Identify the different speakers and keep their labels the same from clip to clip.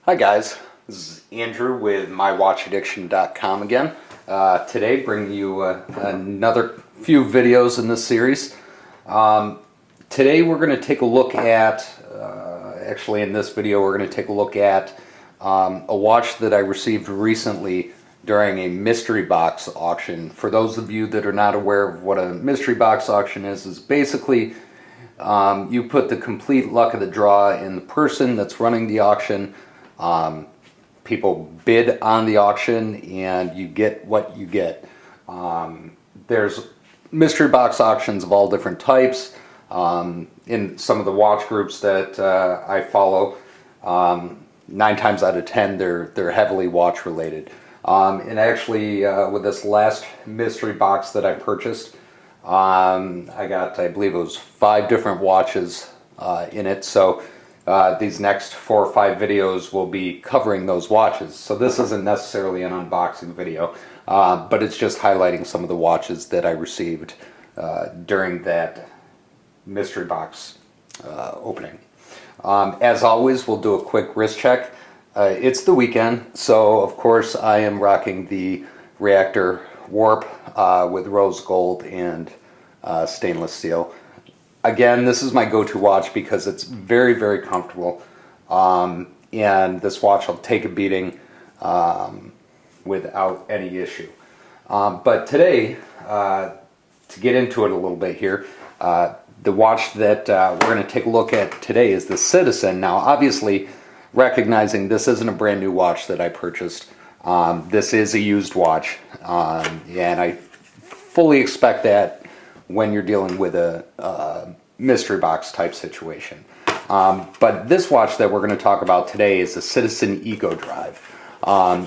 Speaker 1: Hi guys, this is Andrew with mywatchaddiction.com again. Today bringing you another few videos in this series. Today we're going to take a look at, actually in this video we're going to take a look at a watch that I received recently during a mystery box auction. For those of you that are not aware of what a mystery box auction is basically you put the complete luck of the draw in the person that's running the auction. People bid on the auction and you get what you get. There's mystery box auctions of all different types. In some of the watch groups that I follow, 9 times out of 10 they're heavily watch related. And actually with this last mystery box that I purchased, I got, I believe it was 5 different watches in it. So these next 4 or 5 videos will be covering those watches. So this isn't necessarily an unboxing video, but it's just highlighting some of the watches that I received during that mystery box opening. As always, we'll do a quick wrist check. It's the weekend, so of course I am rocking the Reactor Warp with rose gold and stainless steel. Again, this is my go-to watch because it's very, very comfortable, and this watch will take a beating without any issue. But today, to get into it a little bit here, the watch that we're going to take a look at today is the Citizen. Now, obviously, recognizing this isn't a brand new watch that I purchased, this is a used watch, and I fully expect that when you're dealing with a mystery box type situation. But this watch that we're going to talk about today is the Citizen Eco Drive.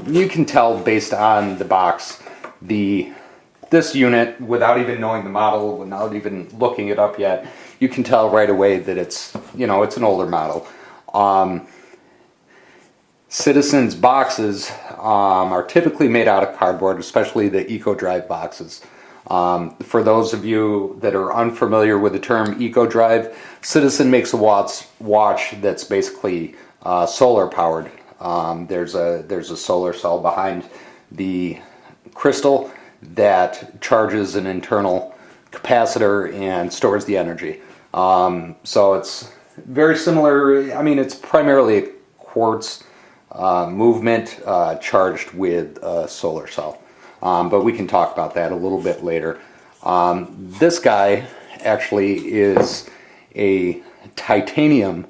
Speaker 1: You can tell based on the box, this unit, without even knowing the model, without even looking it up yet, you can tell right away that it's, it's an older model. Citizen's boxes are typically made out of cardboard, especially the Eco Drive boxes. For those of you that are unfamiliar with the term Eco Drive, Citizen makes a watch that's basically solar powered. There's a solar cell behind the crystal that charges an internal capacitor and stores the energy. So it's very similar. I mean, it's primarily a quartz movement charged with a solar cell. But we can talk about that a little bit later. This guy actually is a titanium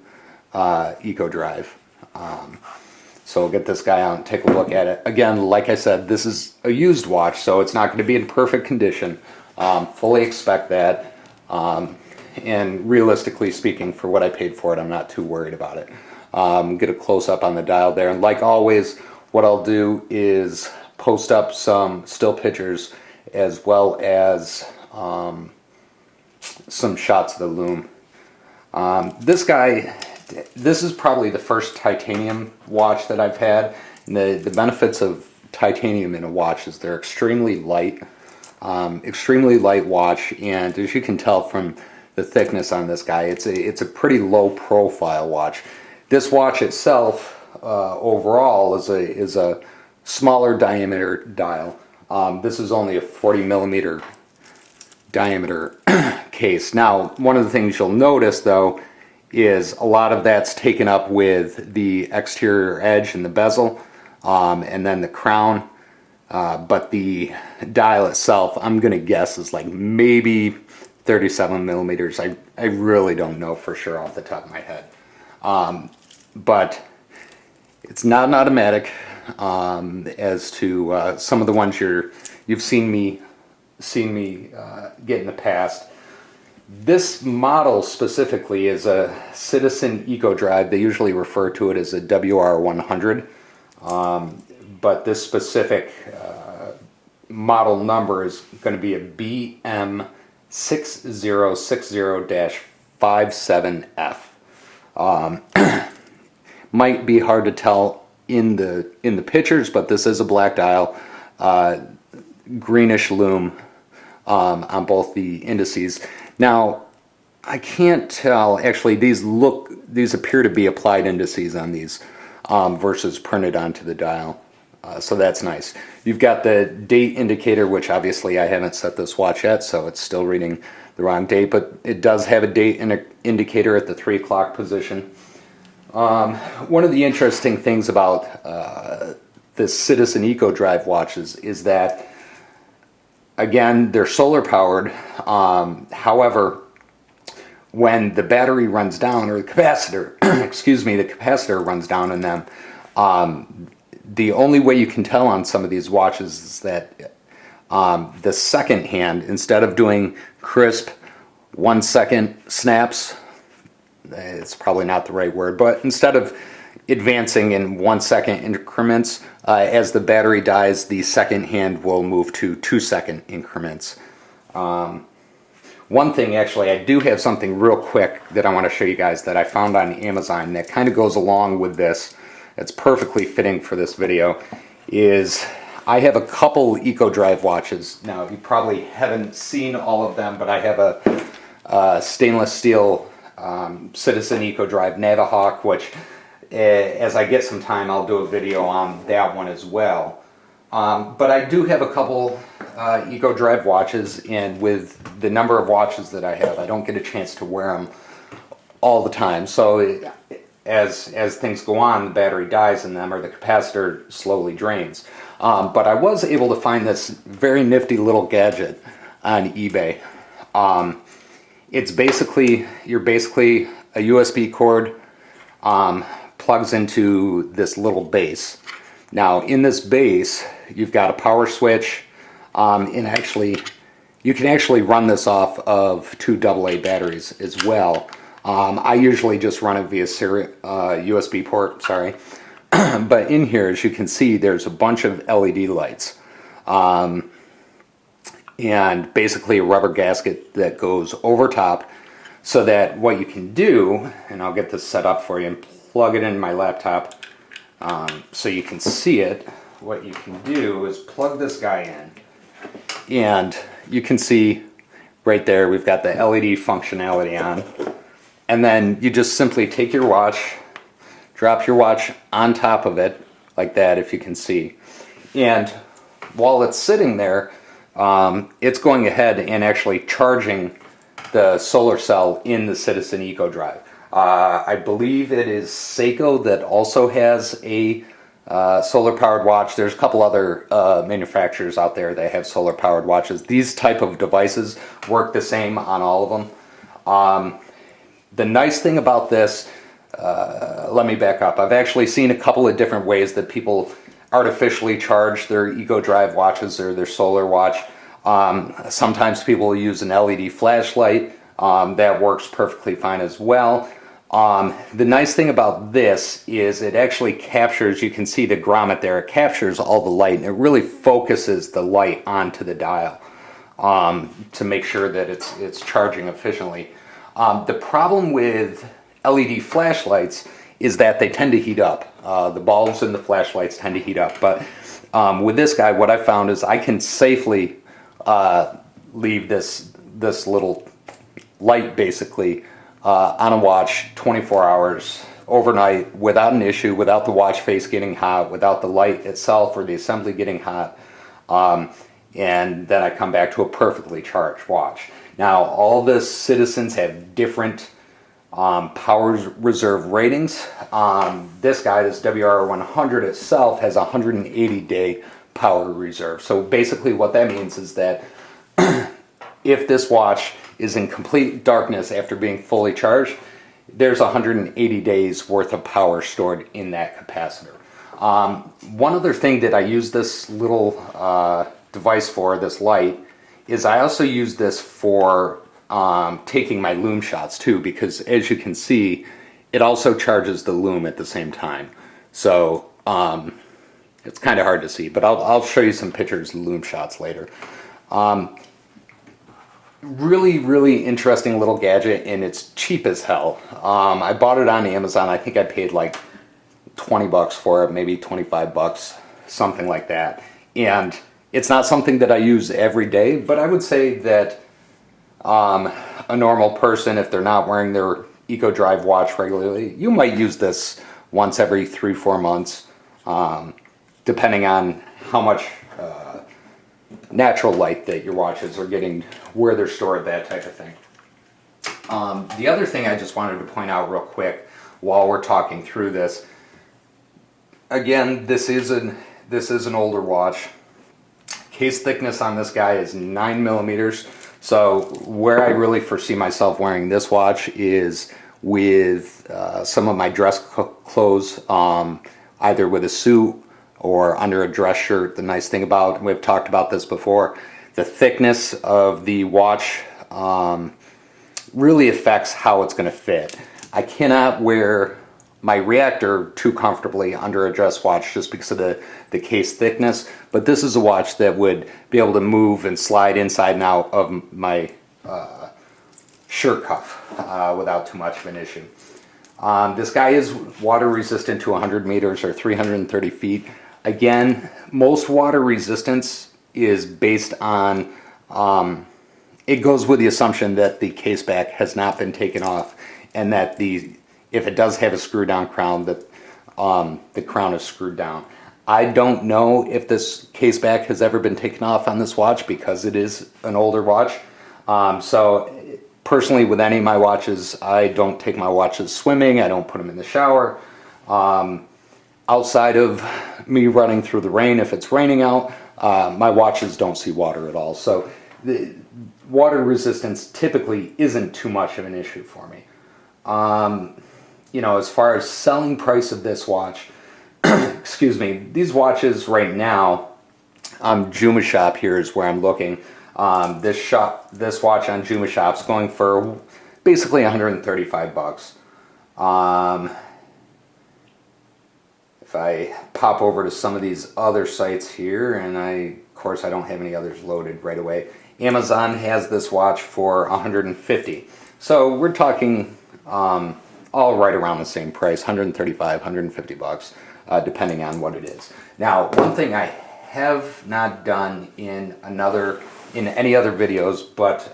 Speaker 1: Eco Drive. So we'll get this guy out and take a look at it. Again, like I said, this is a used watch, so it's not going to be in perfect condition. Fully expect that. And realistically speaking, for what I paid for it, I'm not too worried about it. Get a close-up on the dial there. And like always, what I'll do is post up some still pictures as well as some shots of the loom. This is probably the first titanium watch that I've had. And the benefits of titanium in a watch is they're extremely light watch, and as you can tell from the thickness on this guy, it's a pretty low profile watch. This watch itself overall is a smaller diameter dial. This is only a 40 millimeter diameter case. Now, one of the things you'll notice though is a lot of that's taken up with the exterior edge and the bezel, and then the crown. But the dial itself, I'm gonna guess, is like maybe 37 millimeters. I really don't know for sure off the top of my head. But it's not an automatic. As to some of the ones you've seen me get in the past. This model specifically is a Citizen Eco Drive. They usually refer to it as a WR100, but this specific model number is going to be a BM6060-57F. Might be hard to tell in the pictures, but this is a black dial, greenish loom on both the indices. Now, I can't tell. Actually, these appear to be applied indices on these. versus printed onto the dial. So that's nice. You've got the date indicator, which obviously I haven't set this watch yet, so it's still reading the wrong date, but it does have a date indicator at the 3 o'clock position. One of the interesting things about the Citizen Eco Drive watches is that, again, they're solar powered. However, when the battery runs down, or the capacitor, excuse me, the capacitor runs down in them, the only way you can tell on some of these watches is that the second hand, instead of doing crisp 1 second snaps, it's probably not the right word, but instead of advancing in 1 second increments, as the battery dies, the second hand will move to 2 second increments. One thing, actually, I do have something real quick that I want to show you guys that I found on Amazon that kind of goes along with this. It's perfectly fitting for this video. Is I have a couple Eco Drive watches. Now, you probably haven't seen all of them, but I have a stainless steel Citizen Eco Drive Navihawk, which as I get some time, I'll do a video on that one as well. But I do have a couple Eco Drive watches, and with the number of watches that I have, I don't get a chance to wear them all the time. So as things go on, the battery dies in them, or the capacitor slowly drains. But I was able to find this very nifty little gadget on eBay. It's basically, you're basically a USB cord plugs into this little base. Now, in this base, you've got a power switch, and actually, you can actually run this off of 2 AA batteries as well. I usually just run it via USB port, sorry. But in here, as you can see, there's a bunch of LED lights. And basically a rubber gasket that goes over top, so that what you can do, and I'll get this set up for you and plug it in my laptop so you can see it. What you can do is plug this guy in, and you can see right there we've got the LED functionality on. And then you just simply take your watch, drop your watch on top of it, like that, if you can see. And while it's sitting there, it's going ahead and actually charging the solar cell in the Citizen Eco Drive. I believe it is Seiko that also has a solar-powered watch. There's a couple other manufacturers out there that have solar-powered watches. These type of devices work the same on all of them. The nice thing about this, let me back up. I've actually seen a couple of different ways that people artificially charge their Eco Drive watches or their solar watch. Sometimes people use an LED flashlight. That works perfectly fine as well. The nice thing about this is it actually captures, you can see the grommet there, it captures all the light, and it really focuses the light onto the dial to make sure that it's charging efficiently. The problem with LED flashlights is that they tend to heat up. The bulbs in the flashlights tend to heat up. But with this guy, what I found is I can safely leave this little light basically on a watch 24 hours overnight without an issue, without the watch face getting hot, without the light itself or the assembly getting hot. And then I come back to a perfectly charged watch. Now, all the Citizens have different power reserve ratings. This guy, this WR100 itself, has a 180-day power reserve. So basically what that means is that if this watch is in complete darkness after being fully charged, there's 180 days worth of power stored in that capacitor. One other thing that I use this little device for, this light, is I also use this for taking my lume shots too, because as you can see, it also charges the lume at the same time. So it's kind of hard to see, but I'll show you some pictures of lume shots later. Really interesting little gadget, and it's cheap as hell. I bought it on Amazon. I think I paid like 20 bucks for it, maybe 25 bucks, something like that. And it's not something that I use every day, but I would say that a normal person, if they're not wearing their Eco Drive watch regularly, you might use this once every 3-4 months, depending on how much natural light that your watches are getting, where they're stored, that type of thing. The other thing I just wanted to point out real quick while we're talking through this, again, this is an older watch. Case thickness on this guy is 9 millimeters. So where I really foresee myself wearing this watch is with some of my dress clothes, either with a suit or under a dress shirt. The nice thing about, we've talked about this before, the thickness of the watch really affects how it's going to fit. I cannot wear my reactor too comfortably under a dress watch just because of the case thickness, but this is a watch that would be able to move and slide inside and out of my shirt cuff without too much of an issue. This guy is water resistant to 100 meters or 330 feet. Again, most water resistance is based on, it goes with the assumption that the case back has not been taken off, and that if it does have a screw down crown, that the crown is screwed down. I don't know if this case back has ever been taken off on this watch because it is an older watch. So personally, with any of my watches, I don't take my watches swimming. I don't put them in the shower. Outside of me running through the rain, if it's raining out, my watches don't see water at all. So the water resistance typically isn't too much of an issue for me. You know, as far as selling price of this watch, excuse me, these watches right now, Juma Shop here is where I'm looking. This watch on Juma Shop's going for basically 135 bucks. If I pop over to some of these other sites here, and of course I don't have any others loaded right away. Amazon has this watch for 150. So we're talking all right around the same price, 135, 150 bucks, depending on what it is. Now, one thing I have not done in any other videos, but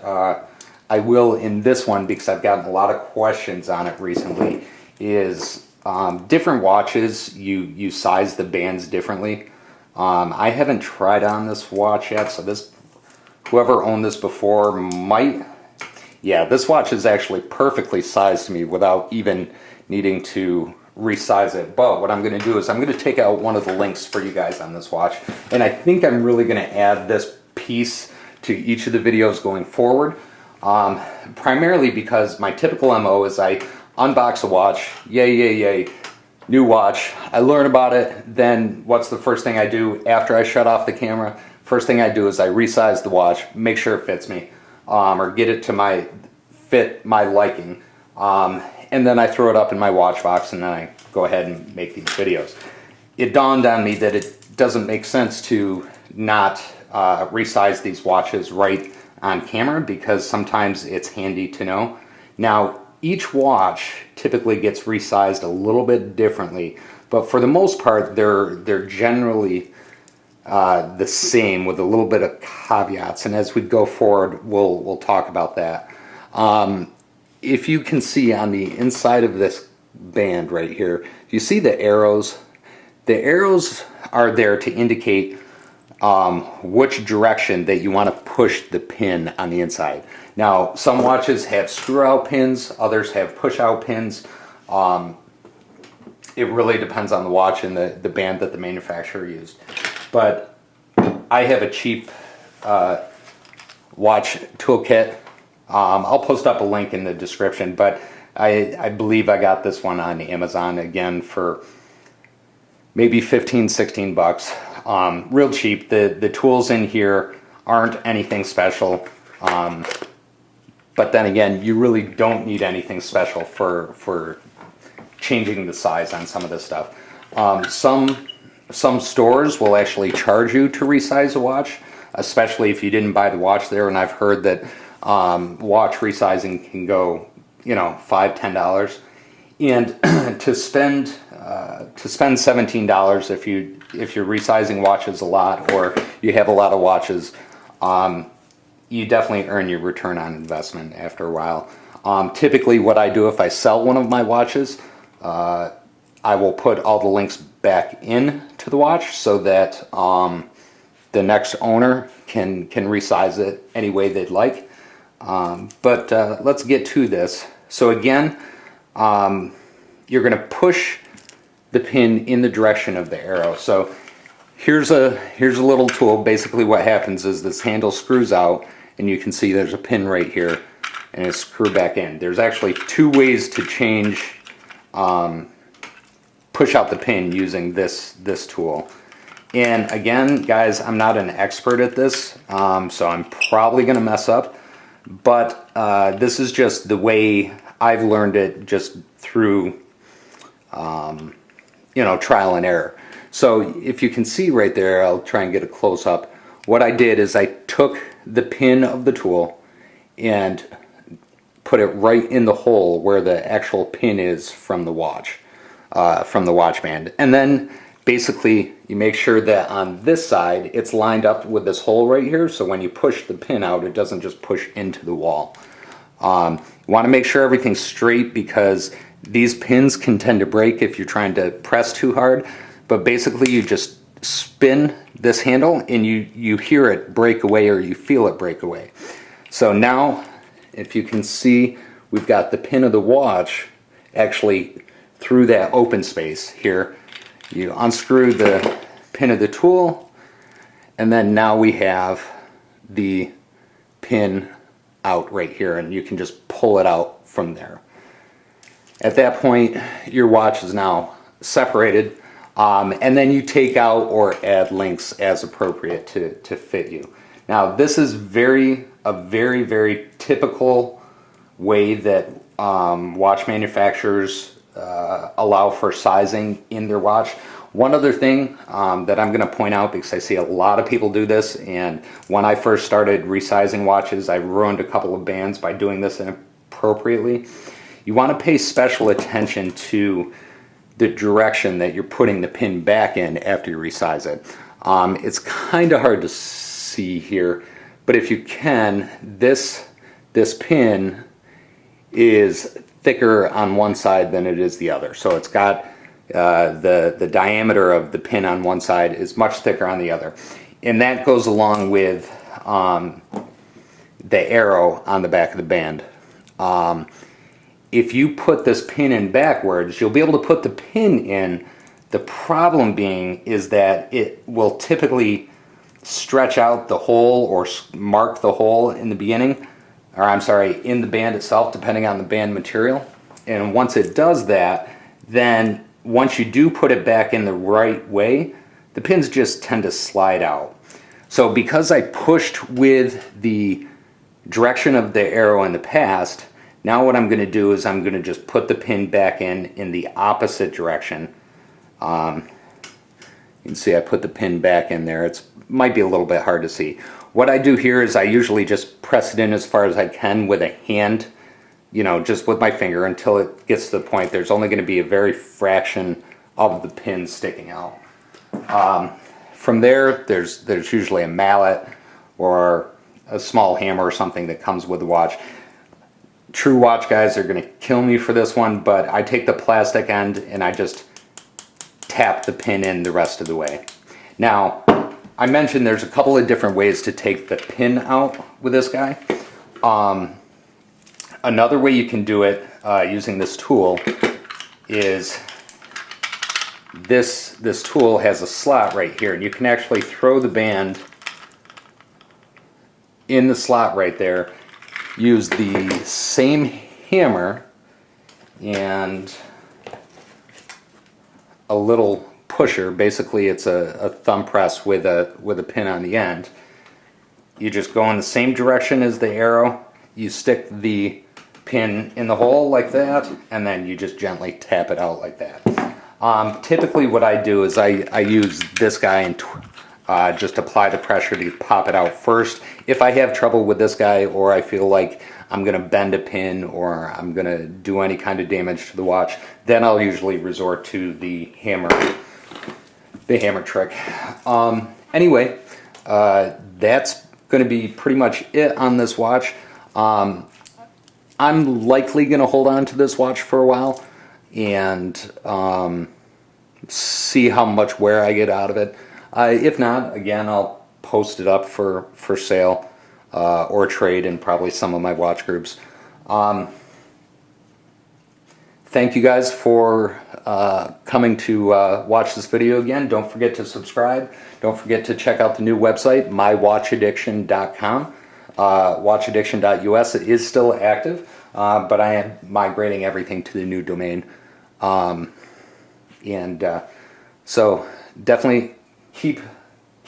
Speaker 1: I will in this one because I've gotten a lot of questions on it recently, is different watches, you size the bands differently. I haven't tried on this watch yet, so whoever owned this before might. Yeah, this watch is actually perfectly sized to me without even needing to resize it. But what I'm going to do is I'm going to take out one of the links for you guys on this watch, and I think I'm really going to add this piece to each of the videos going forward, primarily because my typical MO is I unbox a watch, yay, new watch, I learn about it, then what's the first thing I do after I shut off the camera? First thing I do is I resize the watch, make sure it fits me, or get it to fit my liking, and then I throw it up in my watch box, and then I go ahead and make these videos. It dawned on me that it doesn't make sense to not resize these watches right on camera, because sometimes it's handy to know. Now, each watch typically gets resized a little bit differently, but for the most part, they're generally the same with a little bit of caveats, and as we go forward, we'll talk about that. If you can see on the inside of this band right here, you see the arrows? The arrows are there to indicate which direction that you want to push the pin on the inside. Now, some watches have screw-out pins, others have push-out pins. It really depends on the watch and the band that the manufacturer used. But I have a cheap watch toolkit. I'll post up a link in the description, but I believe I got this one on Amazon again for maybe 15, 16 bucks. Real cheap. The tools in here aren't anything special. But then again, you really don't need anything special for changing the size on some of this stuff. Some stores will actually charge you to resize a watch, especially if you didn't buy the watch there. And I've heard that watch resizing can go, $5, $10, and to spend $17 if you're resizing watches a lot, or you have a lot of watches, you definitely earn your return on investment after a while. Typically, what I do if I sell one of my watches, I will put all the links back in to the watch so that the next owner can resize it any way they'd like. But let's get to this. So again, you're going to push the pin in the direction of the arrow. So here's a little tool. Basically what happens is this handle screws out, and you can see there's a pin right here, and it's screwed back in. There's actually two ways to change, push out the pin using this tool. And again, guys, I'm not an expert at this, so I'm probably going to mess up. But this is just the way I've learned it, just through trial and error. So if you can see right there, I'll try and get a close up. What I did is I took the pin of the tool and put it right in the hole where the actual pin is from the watch, from the watch band. And then basically you make sure that on this side it's lined up with this hole right here, so when you push the pin out, it doesn't just push into the wall. You want to make sure everything's straight, because these pins can tend to break if you're trying to press too hard. But basically you just spin this handle and you hear it break away, or you feel it break away. So now, if you can see, we've got the pin of the watch actually through that open space here. You unscrew the pin of the tool, and then now we have the pin out right here, and you can just pull it out from there. At that point, your watch is now separated, and then you take out or add links as appropriate to fit you. Now, this is a very, very typical way that watch manufacturers allow for sizing in their watch. One other thing that I'm going to point out, because I see a lot of people do this, and when I first started resizing watches, I ruined a couple of bands by doing this inappropriately. You want to pay special attention to the direction that you're putting the pin back in after you resize it. It's kind of hard to see here, but if you can, this pin is thicker on one side than it is the other. So it's got the diameter of the pin on one side is much thicker on the other, and that goes along with the arrow on the back of the band. If you put this pin in backwards, you'll be able to put the pin in. The problem being is that it will typically stretch out the hole or mark the hole in the beginning, or I'm sorry, in the band itself, depending on the band material. And once it does that, then once you do put it back in the right way, the pins just tend to slide out. So because I pushed with the direction of the arrow in the past, now what I'm going to do is I'm going to just put the pin back in the opposite direction. You can see I put the pin back in there. It might be a little bit hard to see. What I do here is I usually just press it in as far as I can with a hand, just with my finger, until it gets to the point there's only going to be a very fraction of the pin sticking out. From there, there's usually a mallet or a small hammer or something that comes with the watch. True watch guys are going to kill me for this one, but I take the plastic end and I just tap the pin in the rest of the way. Now, I mentioned there's a couple of different ways to take the pin out with this guy. Another way you can do it using this tool is this tool has a slot right here, and you can actually throw the band in the slot right there. Use the same hammer and a little pusher. Basically it's a thumb press with a pin on the end. You just go in the same direction as the arrow, you stick the pin in the hole like that, and then you just gently tap it out like that. Typically what I do is I use this guy and just apply the pressure to pop it out first. If I have trouble with this guy, or I feel like I'm going to bend a pin or I'm going to do any kind of damage to the watch, then I'll usually resort to the hammer trick. Anyway, that's going to be pretty much it on this watch. I'm likely going to hold on to this watch for a while, and see how much wear I get out of it. If not, again, I'll post it up for sale or trade in probably some of my watch groups. Thank you guys for coming to watch this video again. Don't forget to subscribe. Don't forget to check out the new website, mywatchaddiction.com. Watchaddiction.us, it is still active, but I am migrating everything to the new domain. So definitely keep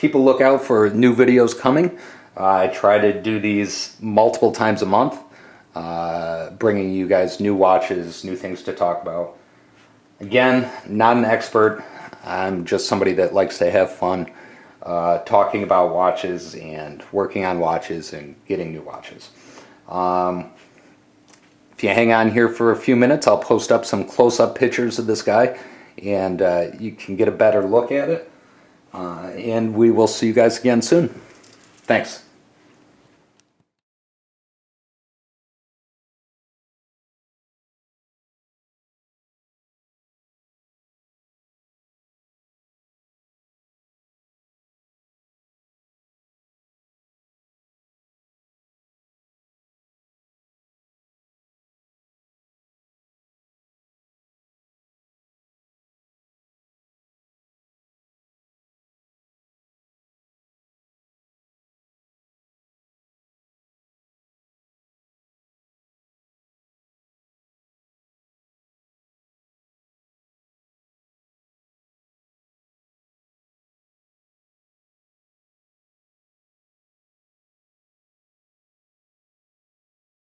Speaker 1: a lookout for new videos coming. I try to do these multiple times a month, bringing you guys new watches, new things to talk about. Again, not an expert. I'm just somebody that likes to have fun talking about watches and working on watches and getting new watches. If you hang on here for a few minutes, I'll post up some close-up pictures of this guy, and you can get a better look at it. And we will see you guys again soon. Thanks.